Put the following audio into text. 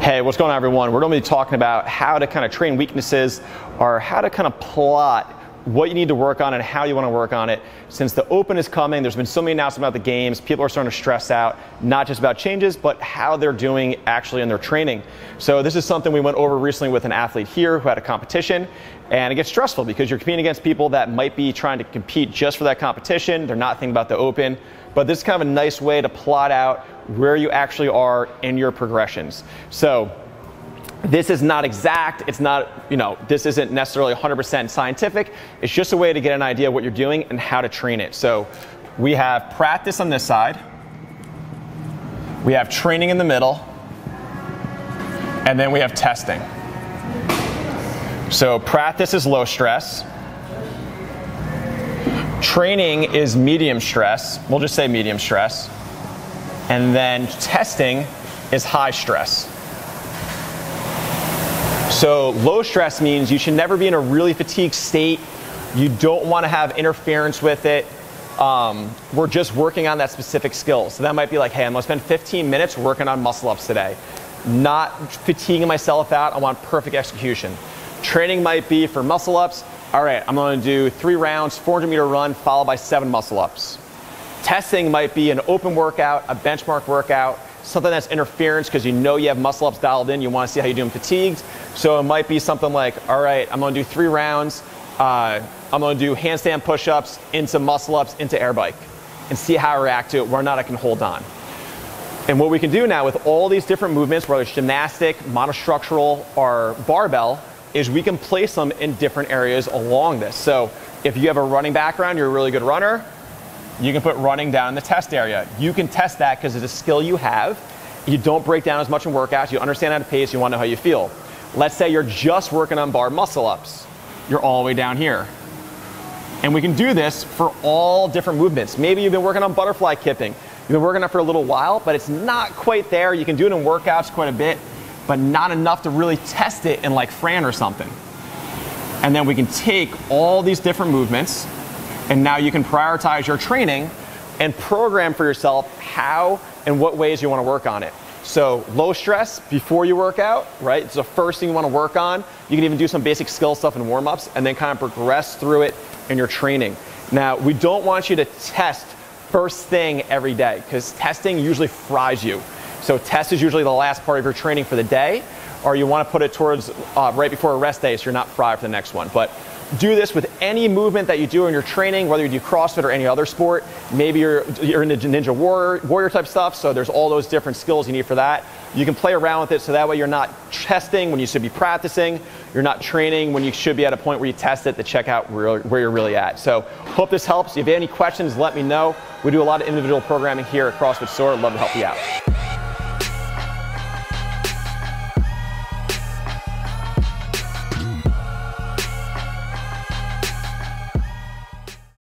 Hey, what's going on, everyone? We're going to be talking about how to kind of train weaknesses, or how to kind of plot what you need to work on and how you want to work on it. Since the Open is coming, there's been so many announcements about the games, people are starting to stress out, not just about changes, but how they're doing actually in their training. So this is something we went over recently with an athlete here who had a competition, and it gets stressful because you're competing against people that might be trying to compete just for that competition. They're not thinking about the Open, but this is kind of a nice way to plot out where you actually are in your progressions. So this is not exact, it's not, this isn't necessarily 100% scientific, it's just a way to get an idea of what you're doing and how to train it. So we have practice on this side, we have training in the middle, and then we have testing. So practice is low stress, training is medium stress, we'll just say medium stress, and then testing is high stress. So low stress means you should never be in a really fatigued state. You don't want to have interference with it. We're just working on that specific skill. So that might be like, hey, I'm going to spend 15 minutes working on muscle ups today. Not fatiguing myself out. I want perfect execution. Training might be for muscle ups. All right, I'm going to do 3 rounds, 400-meter run, followed by 7 muscle ups. Testing might be an open workout, a benchmark workout, something that's interference because you have muscle ups dialed in, you want to see how you do them fatigued. So it might be something like, all right, I'm going to do 3 rounds, I'm going to do handstand push-ups into muscle ups into air bike and see how I react to it, whether or not I can hold on. And what we can do now with all these different movements, whether it's gymnastic, monostructural, or barbell, is we can place them in different areas along this. So if you have a running background, you're a really good runner, you can put running down in the test area. You can test that because it's a skill you have. You don't break down as much in workouts. You understand how to pace. You want to know how you feel. Let's say you're just working on bar muscle ups. You're all the way down here. And we can do this for all different movements. Maybe you've been working on butterfly kipping. You've been working on it for a little while, but it's not quite there. You can do it in workouts quite a bit, but not enough to really test it in like Fran or something. And then we can take all these different movements, and now you can prioritize your training and program for yourself how and what ways you want to work on it. So low stress before you work out, right? It's the first thing you want to work on. You can even do some basic skill stuff in warm-ups and then kind of progress through it in your training. Now, we don't want you to test first thing every day because testing usually fries you. So test is usually the last part of your training for the day, or you want to put it towards right before a rest day so you're not fried for the next one. But do this with any movement that you do in your training, whether you do CrossFit or any other sport. Maybe you're into Ninja Warrior type stuff, so there's all those different skills you need for that. You can play around with it so that way you're not testing when you should be practicing, you're not training when you should be at a point where you test it to check out where you're really at. So hope this helps. If you have any questions, let me know. We do a lot of individual programming here at CrossFit Store. I'd love to help you out.